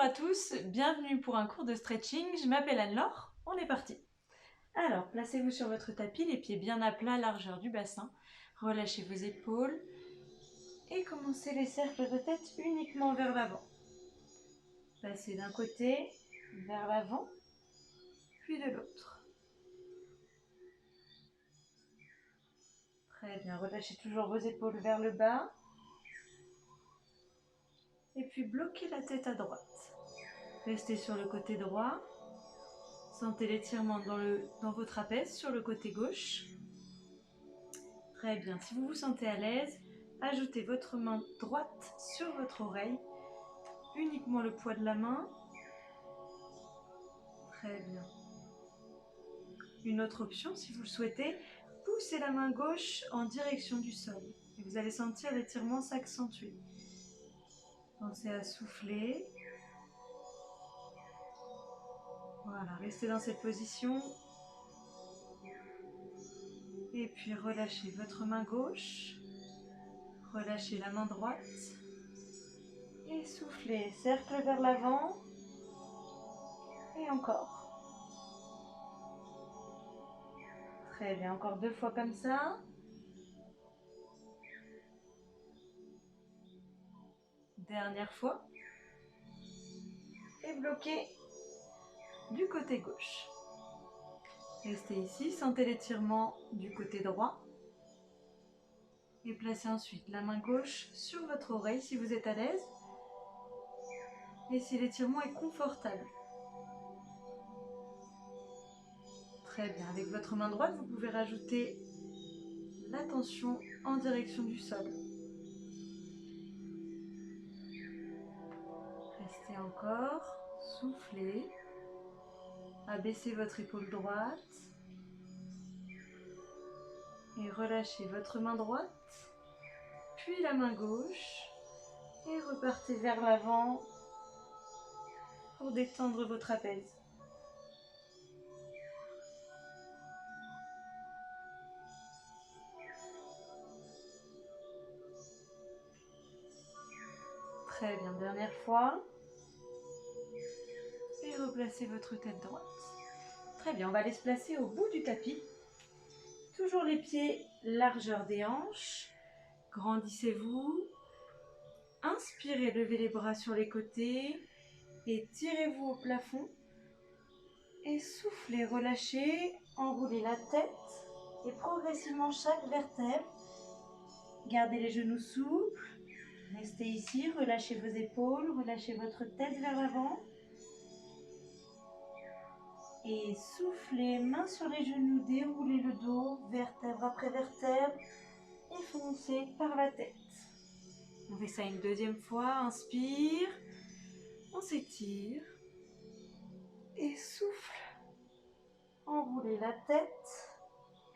à tous, bienvenue pour un cours de stretching. Je m'appelle Anne-Laure, on est parti. Alors, placez-vous sur votre tapis, les pieds bien à plat, largeur du bassin. Relâchez vos épaules et commencez les cercles de tête uniquement vers l'avant. Passez d'un côté vers l'avant, puis de l'autre. Très bien, relâchez toujours vos épaules vers le bas. Et puis bloquez la tête à droite. Restez sur le côté droit. Sentez l'étirement dans vos trapèzes sur le côté gauche. Très bien. Si vous vous sentez à l'aise, ajoutez votre main droite sur votre oreille. Uniquement le poids de la main. Très bien. Une autre option, si vous le souhaitez, poussez la main gauche en direction du sol. Et vous allez sentir l'étirement s'accentuer. Pensez à souffler. Voilà, restez dans cette position. Et puis relâchez votre main gauche. Relâchez la main droite. Et soufflez. Cercle vers l'avant. Et encore. Très bien, encore 2 fois comme ça. Dernière fois. Et bloquez du côté gauche. Restez ici, sentez l'étirement du côté droit. Et placez ensuite la main gauche sur votre oreille si vous êtes à l'aise. Et si l'étirement est confortable. Très bien, avec votre main droite, vous pouvez rajouter la tension en direction du sol. Restez encore, soufflez. Abaissez votre épaule droite. Et relâchez votre main droite, puis la main gauche. Et repartez vers l'avant pour détendre vos trapèzes. Très bien, dernière fois. Et replacez votre tête droite. Très bien, on va aller se placer au bout du tapis. Toujours les pieds largeur des hanches. Grandissez-vous. Inspirez, levez les bras sur les côtés. Et tirez-vous au plafond. Et soufflez, relâchez. Enroulez la tête. Et progressivement chaque vertèbre. Gardez les genoux souples. Restez ici, relâchez vos épaules, relâchez votre tête vers l'avant. Et soufflez, main sur les genoux, déroulez le dos, vertèbre après vertèbre. Et foncez par la tête. On fait ça une deuxième fois, inspire. On s'étire. Et souffle. Enroulez la tête,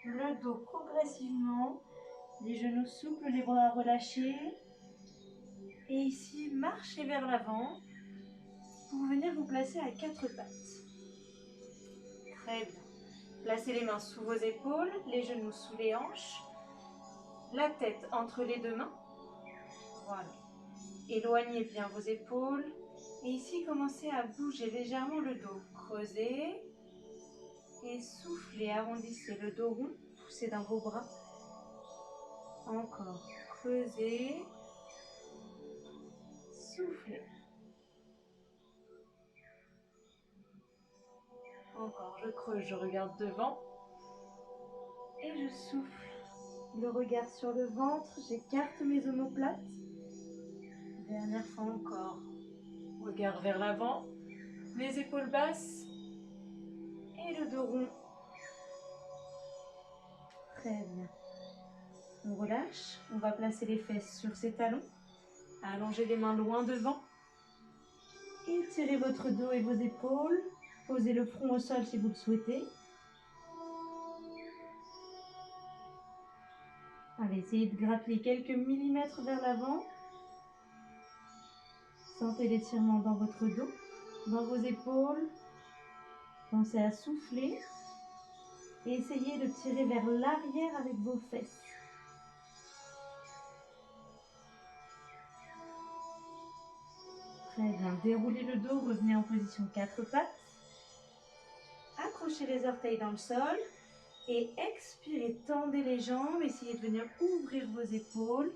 le dos progressivement. Les genoux souples, les bras relâchés. Et ici, marchez vers l'avant pour venir vous placer à 4 pattes. Très bien. Placez les mains sous vos épaules, les genoux sous les hanches, la tête entre les deux mains. Voilà. Éloignez bien vos épaules. Et ici, commencez à bouger légèrement le dos. Creusez. Et soufflez, arrondissez le dos rond. Poussez dans vos bras. Encore. Creusez. Soufflez. Encore, je creuse, je regarde devant. Et je souffle. Le regard sur le ventre, j'écarte mes omoplates. Dernière fois encore. Regard vers l'avant. Les épaules basses. Et le dos rond. Très bien. On relâche. On va placer les fesses sur ses talons. Allongez les mains loin devant. Étirez votre dos et vos épaules. Posez le front au sol si vous le souhaitez. Allez, essayez de grappiller quelques millimètres vers l'avant. Sentez l'étirement dans votre dos, dans vos épaules. Pensez à souffler. Et essayez de tirer vers l'arrière avec vos fesses. Très bien. Déroulez le dos, revenez en position 4 pattes. Accrochez les orteils dans le sol. Et expirez, tendez les jambes. Essayez de venir ouvrir vos épaules.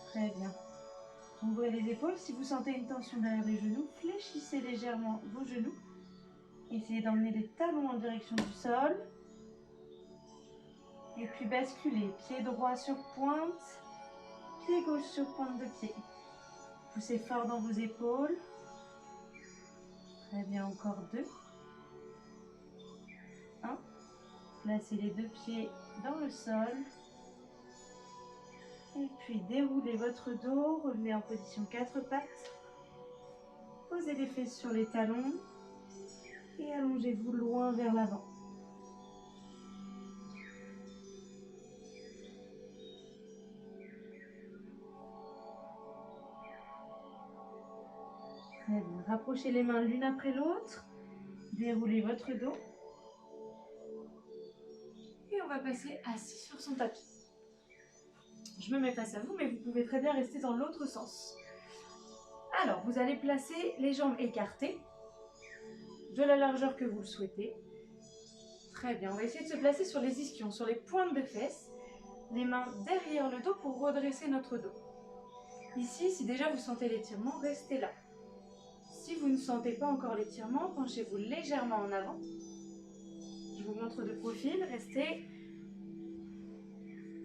Très bien. Ouvrez les épaules. Si vous sentez une tension derrière les genoux, fléchissez légèrement vos genoux. Essayez d'emmener les talons en direction du sol. Et puis basculez. Pied droit sur pointe. Pied gauche sur pointe de pied. Poussez fort dans vos épaules. Très bien, encore 2. 1. Placez les 2 pieds dans le sol. Et puis déroulez votre dos, revenez en position 4 pattes. Posez les fesses sur les talons et allongez-vous loin vers l'avant. Très bien. Rapprochez les mains l'une après l'autre. Déroulez votre dos. Et on va passer assis sur son tapis. Je me mets face à vous, mais vous pouvez très bien rester dans l'autre sens. Alors, vous allez placer les jambes écartées, de la largeur que vous le souhaitez. Très bien, on va essayer de se placer sur les ischions, sur les pointes de fesses, les mains derrière le dos pour redresser notre dos. Ici, si déjà vous sentez l'étirement, restez là. Si vous ne sentez pas encore l'étirement, penchez-vous légèrement en avant. Je vous montre de profil, restez.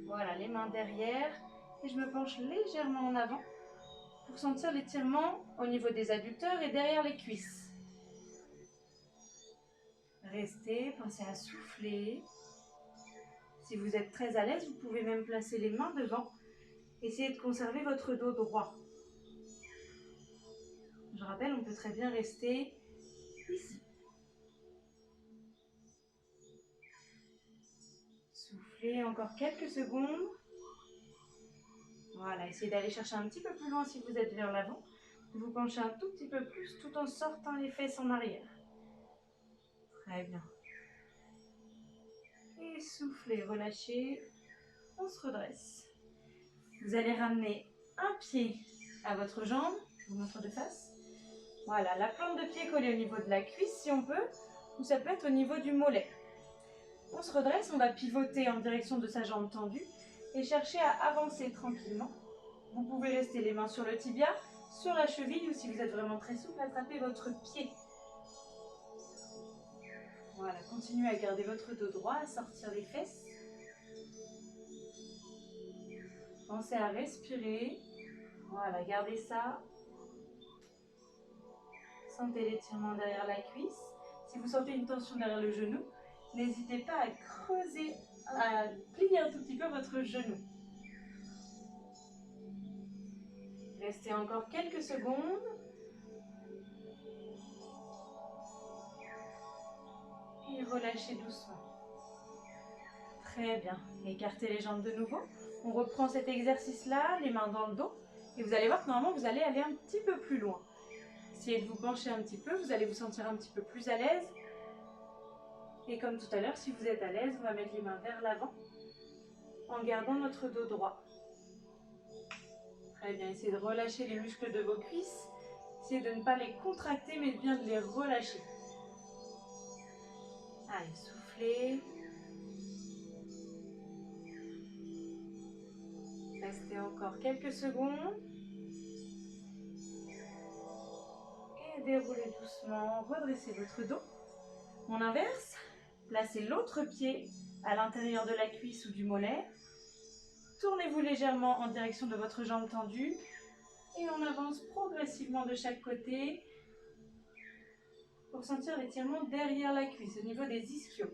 Voilà, les mains derrière. Et je me penche légèrement en avant pour sentir l'étirement au niveau des adducteurs et derrière les cuisses. Restez, pensez à souffler. Si vous êtes très à l'aise, vous pouvez même placer les mains devant. Essayez de conserver votre dos droit. Je rappelle, on peut très bien rester ici. Soufflez encore quelques secondes. Voilà, essayez d'aller chercher un petit peu plus loin si vous êtes vers l'avant. Vous penchez un tout petit peu plus tout en sortant les fesses en arrière. Très bien. Et soufflez, relâchez. On se redresse. Vous allez ramener un pied à votre jambe. Je vous montre de face. Voilà, la plante de pied collée au niveau de la cuisse si on peut, ou ça peut être au niveau du mollet. On se redresse, on va pivoter en direction de sa jambe tendue et chercher à avancer tranquillement. Vous pouvez rester les mains sur le tibia, sur la cheville, ou si vous êtes vraiment très souple, attrapez votre pied. Voilà, continuez à garder votre dos droit, à sortir les fesses. Pensez à respirer. Voilà, gardez ça. Sentez l'étirement derrière la cuisse. Si vous sentez une tension derrière le genou, n'hésitez pas à creuser, à plier un tout petit peu votre genou. Restez encore quelques secondes. Et relâchez doucement. Très bien. Écartez les jambes de nouveau. On reprend cet exercice-là, les mains dans le dos. Et vous allez voir que normalement, vous allez aller un petit peu plus loin. Essayez de vous pencher un petit peu, vous allez vous sentir un petit peu plus à l'aise. Et comme tout à l'heure, si vous êtes à l'aise, on va mettre les mains vers l'avant en gardant notre dos droit. Très bien, essayez de relâcher les muscles de vos cuisses. Essayez de ne pas les contracter, mais bien de les relâcher. Allez, soufflez. Restez encore quelques secondes. Et déroulez doucement, redressez votre dos. On inverse, placez l'autre pied à l'intérieur de la cuisse ou du mollet. Tournez-vous légèrement en direction de votre jambe tendue. Et on avance progressivement de chaque côté pour sentir l'étirement derrière la cuisse, au niveau des ischios.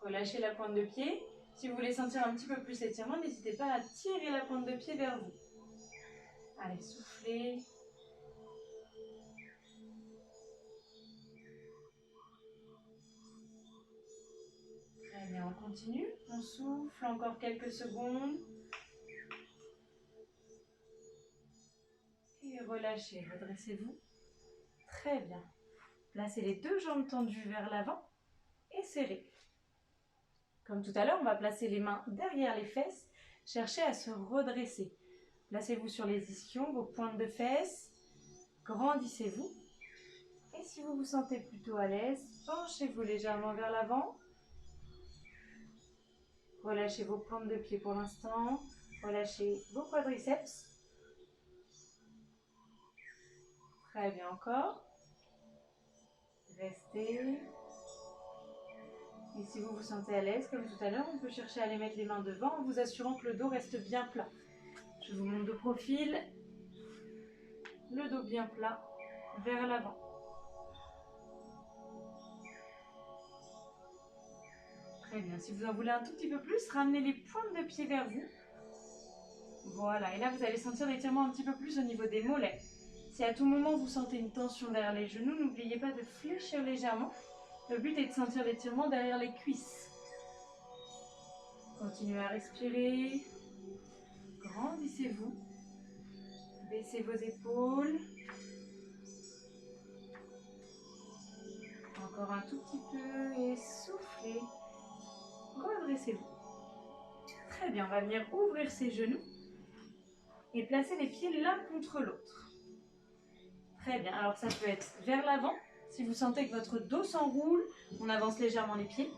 Relâchez la pointe de pied. Si vous voulez sentir un petit peu plus l'étirement, n'hésitez pas à tirer la pointe de pied vers vous. Allez, soufflez. Très bien, on continue. On souffle encore quelques secondes. Et relâchez, redressez-vous. Très bien. Placez les deux jambes tendues vers l'avant et serrez. Comme tout à l'heure, on va placer les mains derrière les fesses. Cherchez à se redresser. Placez-vous sur les ischions, vos pointes de fesses. Grandissez-vous. Et si vous vous sentez plutôt à l'aise, penchez-vous légèrement vers l'avant. Relâchez vos pointes de pied pour l'instant. Relâchez vos quadriceps. Très bien encore. Restez. Et si vous vous sentez à l'aise, comme tout à l'heure, on peut chercher à aller mettre les mains devant en vous assurant que le dos reste bien plat. Je vous montre de profil. Le dos bien plat, vers l'avant. Très bien. Si vous en voulez un tout petit peu plus, ramenez les pointes de pied vers vous. Voilà. Et là, vous allez sentir l'étirement un petit peu plus au niveau des mollets. Si à tout moment vous sentez une tension derrière les genoux, n'oubliez pas de fléchir légèrement. Le but est de sentir l'étirement derrière les cuisses. Continuez à respirer. Grandissez-vous. Baissez vos épaules. Encore un tout petit peu et soufflez. Redressez-vous. Très bien, on va venir ouvrir ses genoux et placer les pieds l'un contre l'autre. Très bien, alors ça peut être vers l'avant. Si vous sentez que votre dos s'enroule, on avance légèrement les pieds.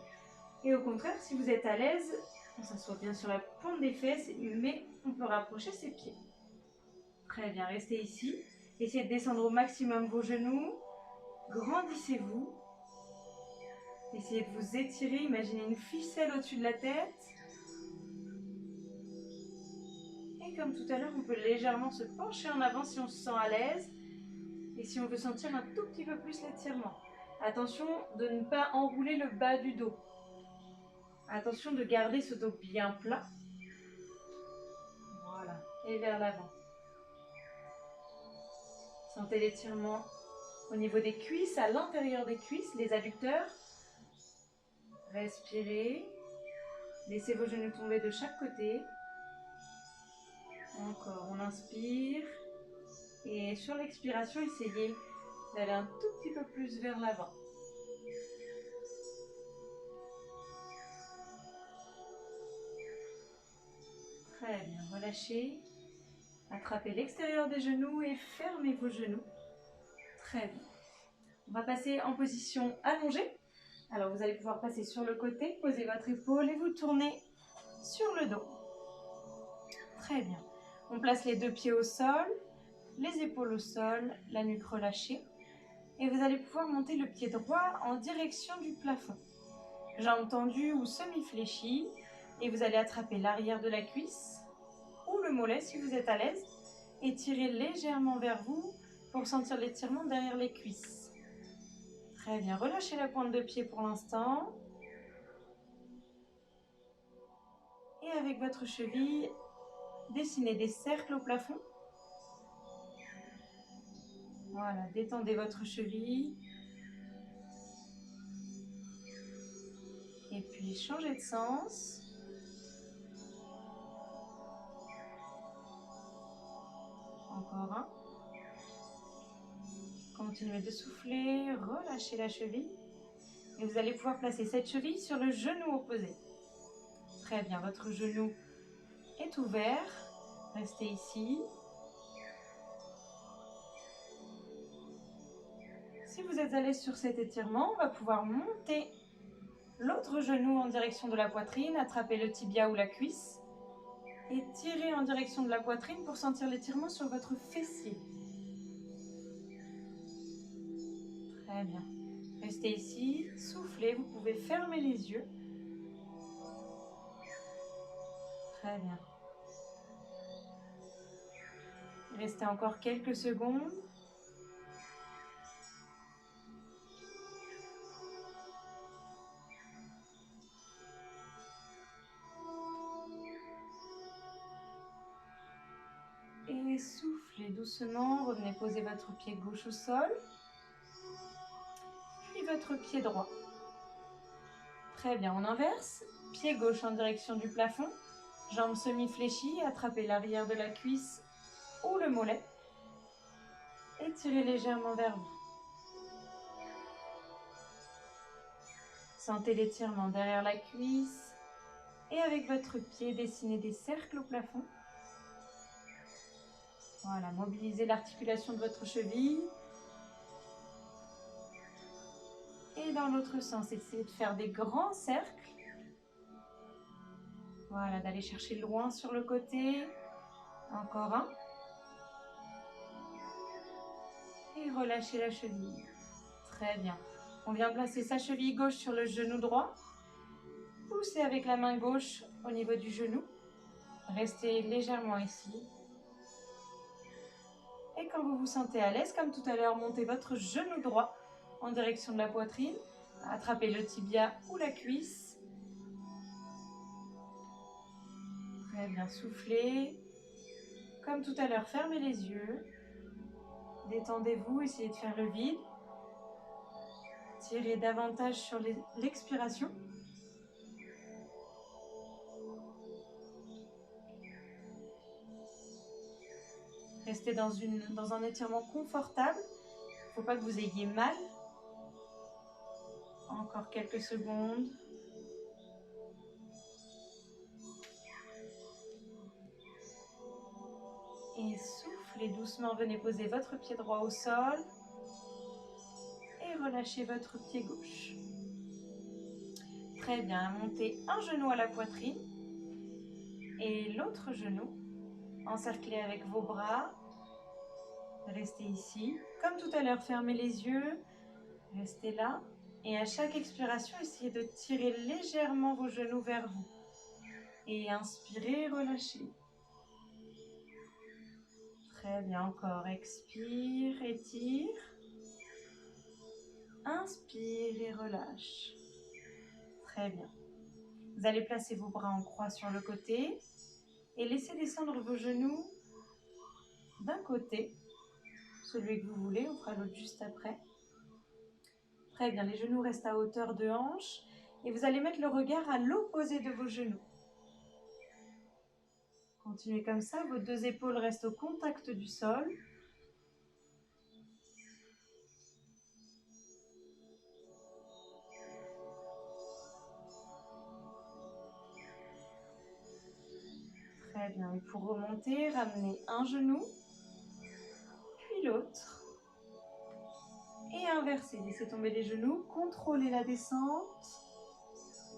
Et au contraire, si vous êtes à l'aise, on s'assoit bien sur la pointe des fesses, mais on peut rapprocher ses pieds. Très bien, restez ici. Essayez de descendre au maximum vos genoux. Grandissez-vous. Essayez de vous étirer. Imaginez une ficelle au-dessus de la tête. Et comme tout à l'heure, on peut légèrement se pencher en avant si on se sent à l'aise. Et si on veut sentir un tout petit peu plus l'étirement. Attention de ne pas enrouler le bas du dos. Attention de garder ce dos bien plat. Voilà, et vers l'avant. Sentez l'étirement au niveau des cuisses, à l'intérieur des cuisses, les adducteurs. Respirez. Laissez vos genoux tomber de chaque côté. Encore, on inspire. Et sur l'expiration, essayez d'aller un tout petit peu plus vers l'avant. Très bien, relâchez. Attrapez l'extérieur des genoux et fermez vos genoux. Très bien. On va passer en position allongée. Alors vous allez pouvoir passer sur le côté, poser votre épaule et vous tourner sur le dos. Très bien. On place les deux pieds au sol, les épaules au sol, la nuque relâchée. Et vous allez pouvoir monter le pied droit en direction du plafond. Jambes tendues ou semi-fléchies. Et vous allez attraper l'arrière de la cuisse ou le mollet si vous êtes à l'aise. Et tirer légèrement vers vous pour sentir l'étirement derrière les cuisses. Très bien, relâchez la pointe de pied pour l'instant. Et avec votre cheville, dessinez des cercles au plafond. Voilà, détendez votre cheville. Et puis changez de sens. Encore un. Continuez de souffler, relâchez la cheville. Et vous allez pouvoir placer cette cheville sur le genou opposé. Très bien, votre genou est ouvert. Restez ici. Si vous êtes à l'aise sur cet étirement, on va pouvoir monter l'autre genou en direction de la poitrine, attraper le tibia ou la cuisse et tirer en direction de la poitrine pour sentir l'étirement sur votre fessier. Très bien. Restez ici, soufflez, vous pouvez fermer les yeux. Très bien. Restez encore quelques secondes. Et soufflez doucement, revenez poser votre pied gauche au sol, puis votre pied droit. Très bien, on inverse, pied gauche en direction du plafond, jambes semi-fléchies, attrapez l'arrière de la cuisse ou le mollet et tirez légèrement vers vous. Sentez l'étirement derrière la cuisse et avec votre pied, dessinez des cercles au plafond. Voilà, mobilisez l'articulation de votre cheville. Et dans l'autre sens, essayez de faire des grands cercles. Voilà, d'aller chercher loin sur le côté. Encore un. Et relâchez la cheville. Très bien. On vient placer sa cheville gauche sur le genou droit. Poussez avec la main gauche au niveau du genou. Restez légèrement ici. Et quand vous vous sentez à l'aise, comme tout à l'heure, montez votre genou droit en direction de la poitrine. Attrapez le tibia ou la cuisse. Très bien, soufflez. Comme tout à l'heure, fermez les yeux. Détendez-vous, essayez de faire le vide. Tirez davantage sur l'expiration. Restez dans un étirement confortable. Il ne faut pas que vous ayez mal. Encore quelques secondes. Et soufflez doucement. Venez poser votre pied droit au sol. Et relâchez votre pied gauche. Très bien. Montez un genou à la poitrine. Et l'autre genou. Encerclez avec vos bras. Restez ici. Comme tout à l'heure, fermez les yeux. Restez là. Et à chaque expiration, essayez de tirer légèrement vos genoux vers vous. Et inspirez, relâchez. Très bien, encore. Expire, étire. Inspire et relâche. Très bien. Vous allez placer vos bras en croix sur le côté. Et laissez descendre vos genoux d'un côté. Celui que vous voulez, on fera l'autre juste après. Très bien, les genoux restent à hauteur de hanche. Et vous allez mettre le regard à l'opposé de vos genoux. Continuez comme ça, vos deux épaules restent au contact du sol. Très bien, et pour remonter, ramenez un genou, puis l'autre. Et inversez, laissez tomber les genoux, contrôlez la descente.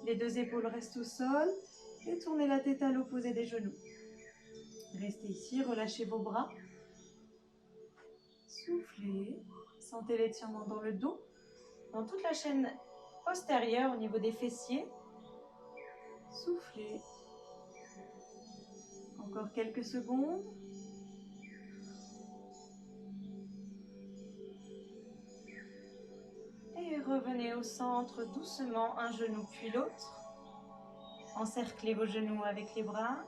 Les deux épaules restent au sol et tournez la tête à l'opposé des genoux. Restez ici, relâchez vos bras. Soufflez, sentez l'étirement dans le dos, dans toute la chaîne postérieure au niveau des fessiers. Soufflez. Encore quelques secondes. Et revenez au centre doucement, un genou puis l'autre. Encerclez vos genoux avec les bras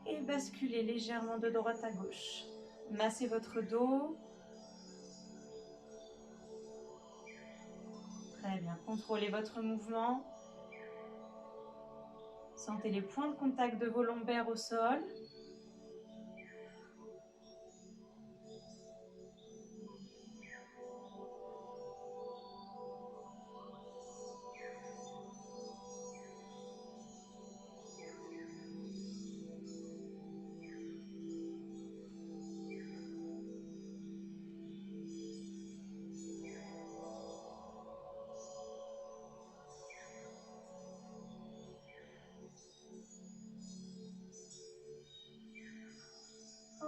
et basculez légèrement de droite à gauche. Massez votre dos. Très bien, contrôlez votre mouvement. Sentez les points de contact de vos lombaires au sol.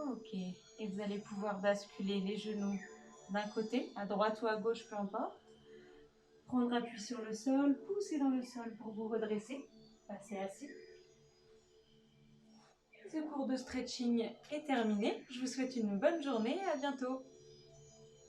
Ok, et vous allez pouvoir basculer les genoux d'un côté, à droite ou à gauche, peu importe. Prendre appui sur le sol, pousser dans le sol pour vous redresser. Passez assis. Ce cours de stretching est terminé. Je vous souhaite une bonne journée et à bientôt.